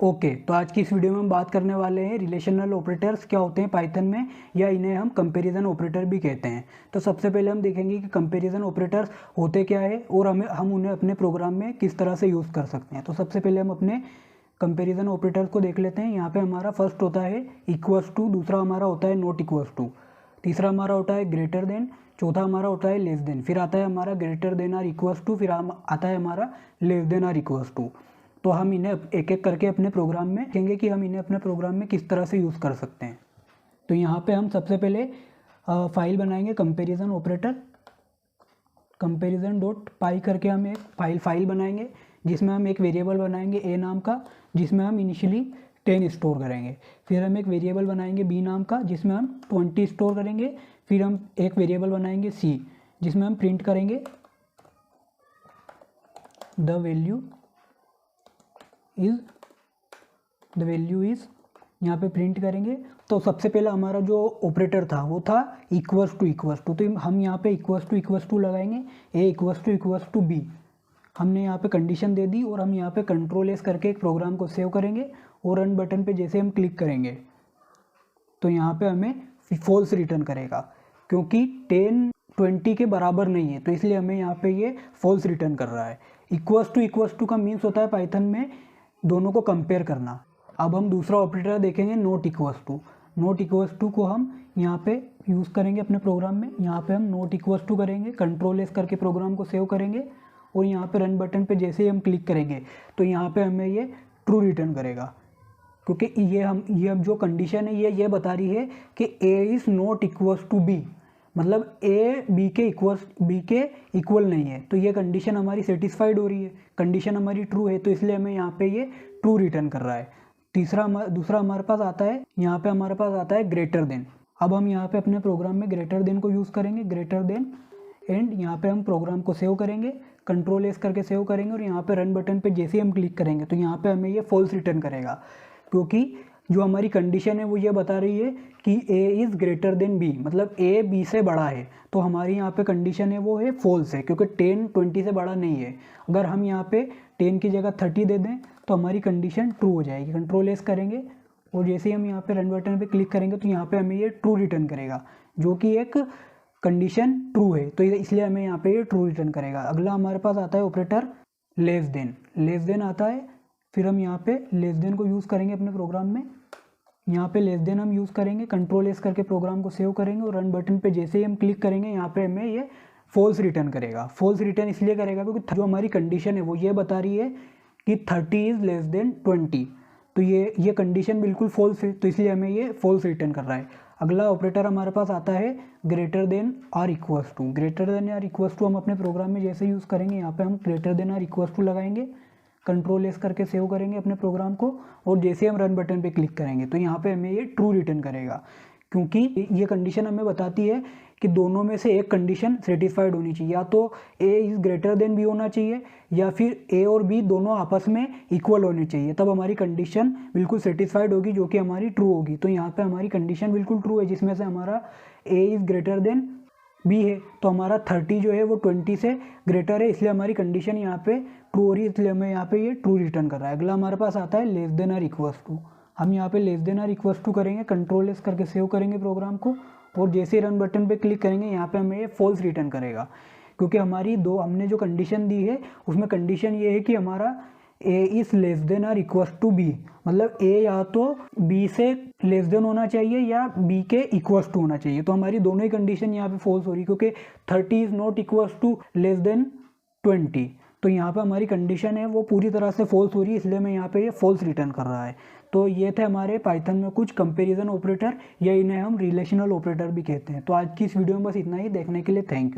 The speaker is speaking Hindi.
ओके तो आज की इस वीडियो में हम बात करने वाले हैं रिलेशनल ऑपरेटर्स क्या होते हैं पाइथन में, या इन्हें हम कंपैरिजन ऑपरेटर भी कहते हैं। तो सबसे पहले हम देखेंगे कि कंपैरिजन ऑपरेटर्स होते क्या है और हम उन्हें अपने प्रोग्राम में किस तरह से यूज़ कर सकते हैं। तो सबसे पहले हम अपने कंपैरिजन ऑपरेटर्स को देख लेते हैं। यहाँ पे हमारा फर्स्ट होता है इक्वल्स टू, दूसरा हमारा होता है नॉट इक्वल्स टू, तीसरा हमारा होता है ग्रेटर देन, चौथा हमारा होता है लेस देन, फिर आता है हमारा greater than or equals to, फिर आता है हमारा less than or equals to. तो हम इन्हें एक एक करके अपने प्रोग्राम में देखेंगे कि हम इन्हें अपने प्रोग्राम में किस तरह से यूज़ कर सकते हैं। तो यहाँ पे हम सबसे पहले फाइल बनाएंगे कंपैरिजन ऑपरेटर, कंपैरिजन डॉट पाई करके हम एक फाइल बनाएंगे जिसमें हम एक वेरिएबल बनाएंगे ए नाम का, जिसमें हम इनिशियली 10 स्टोर करेंगे। फिर हम एक वेरिएबल बनाएंगे बी नाम का जिसमें हम 20 स्टोर करेंगे। फिर हम एक वेरिएबल बनाएंगे सी जिसमें हम प्रिंट करेंगे द वैल्यू इज़ यहाँ पे प्रिंट करेंगे। तो सबसे पहला हमारा जो ऑपरेटर था वो था इक्वल्स टू, तो हम यहाँ पे इक्वल्स टू लगाएंगे, ए इक्वल्स टू बी। हमने यहाँ पे कंडीशन दे दी और हम यहाँ पे कंट्रोल एस करके एक प्रोग्राम को सेव करेंगे और रन बटन पे जैसे हम क्लिक करेंगे तो यहाँ पे हमें फॉल्स रिटर्न करेगा, क्योंकि 10 20 के बराबर नहीं है, तो इसलिए हमें यहाँ पे ये फॉल्स रिटर्न कर रहा है। इक्वल्स टू का मीन्स होता है पाइथन में दोनों को कंपेयर करना। अब हम दूसरा ऑपरेटर देखेंगे नॉट इक्वल्स टू को हम यहाँ पे यूज़ करेंगे अपने प्रोग्राम में। यहाँ पे हम नॉट इक्वल्स टू करेंगे, कंट्रोल एस करके प्रोग्राम को सेव करेंगे और यहाँ पे रन बटन पे जैसे ही हम क्लिक करेंगे तो यहाँ पे हमें ये ट्रू रिटर्न करेगा, क्योंकि ये अब जो कंडीशन है ये बता रही है कि A is not equals to B, मतलब ए बी के इक्वल नहीं है। तो ये कंडीशन हमारी सेटिस्फाइड हो रही है, कंडीशन हमारी ट्रू है, तो इसलिए हमें यहाँ पे ये ट्रू रिटर्न कर रहा है। दूसरा हमारे पास आता है, यहाँ पे हमारे पास आता है ग्रेटर देन। अब हम यहाँ पे अपने प्रोग्राम में ग्रेटर देन को यूज़ करेंगे, ग्रेटर देन एंड यहाँ पे हम प्रोग्राम को सेव करेंगे, कंट्रोल एस करके सेव करेंगे और यहाँ पे रन बटन पे जैसे ही हम क्लिक करेंगे तो यहाँ पे हमें ये फॉल्स रिटर्न करेगा, क्योंकि जो हमारी कंडीशन है वो ये बता रही है कि A is greater than B, मतलब ए बी से बड़ा है। तो हमारी यहाँ पे कंडीशन है वो है फॉल्स है, क्योंकि 10 20 से बड़ा नहीं है। अगर हम यहाँ पे 10 की जगह 30 दे दें तो हमारी कंडीशन ट्रू हो जाएगी। कंट्रोल एस करेंगे और जैसे ही हम यहाँ पे रन बटन पे क्लिक करेंगे तो यहाँ पे हमें ये ट्रू रिटर्न करेगा, जो कि एक कंडीशन ट्रू है, तो इसलिए हमें यहाँ पे ये ट्रू रिटर्न करेगा। अगला हमारे पास आता है ऑपरेटर लेस देन आता है। फिर हम यहाँ पे लेस देन को यूज़ करेंगे अपने प्रोग्राम में। यहाँ पे लेस देन हम यूज़ करेंगे, कंट्रोल एस करके प्रोग्राम को सेव करेंगे और रन बटन पे जैसे ही हम क्लिक करेंगे यहाँ पे हमें ये फॉल्स रिटर्न करेगा। फॉल्स रिटर्न इसलिए करेगा क्योंकि जो हमारी कंडीशन है वो ये बता रही है कि 30 इज़ लेस देन 20, तो ये कंडीशन बिल्कुल फॉल्स है, तो इसलिए हमें ये फॉल्स रिटर्न कर रहा है। अगला ऑपरेटर हमारे पास आता है greater than or equals to. हम अपने प्रोग्राम में जैसे यूज़ करेंगे यहाँ पे हम greater than or equals to लगाएंगे, कंट्रोल एस करके सेव करेंगे अपने प्रोग्राम को और जैसे हम रन बटन पे क्लिक करेंगे तो यहाँ पे हमें ये ट्रू रिटर्न करेगा, क्योंकि ये कंडीशन हमें बताती है कि दोनों में से एक कंडीशन सेटिस्फाइड होनी चाहिए, या तो A is greater than B होना चाहिए या फिर ए और बी दोनों आपस में इक्वल होने चाहिए, तब हमारी कंडीशन बिल्कुल सेटिस्फाइड होगी, जो कि हमारी ट्रू होगी। तो यहाँ पे हमारी कंडीशन बिल्कुल ट्रू है, जिसमें से हमारा A is greater than B है, तो हमारा 30 जो है वो 20 से ग्रेटर है, इसलिए हमारी कंडीशन यहाँ पे ट्रू हो रही है, इसलिए हमें यहाँ पे ये ट्रू रिटर्न कर रहा है। अगला हमारे पास आता है less than or equals to. हम यहाँ पे less than or equals to करेंगे, कंट्रोल एस करके सेव करेंगे प्रोग्राम को और जैसे ही रन बटन पे क्लिक करेंगे यहाँ पे हमें ये फॉल्स रिटर्न करेगा, क्योंकि हमने जो कंडीशन दी है उसमें कंडीशन ये है कि हमारा A is less than or equals to B, मतलब ए या तो बी से लेस देन होना चाहिए या बी के इक्वल्स टू होना चाहिए। तो हमारी दोनों ही कंडीशन यहाँ पे फॉल्स हो रही है, क्योंकि 30 is not equals to less than 20, तो यहाँ पे हमारी कंडीशन है वो पूरी तरह से फॉल्स हो रही है, इसलिए मैं यहाँ पे ये फॉल्स रिटर्न कर रहा है। तो ये थे हमारे पाइथन में कुछ कंपैरिजन ऑपरेटर, या इन्हें हम रिलेशनल ऑपरेटर भी कहते हैं। तो आज की इस वीडियो में बस इतना ही। देखने के लिए थैंक यू।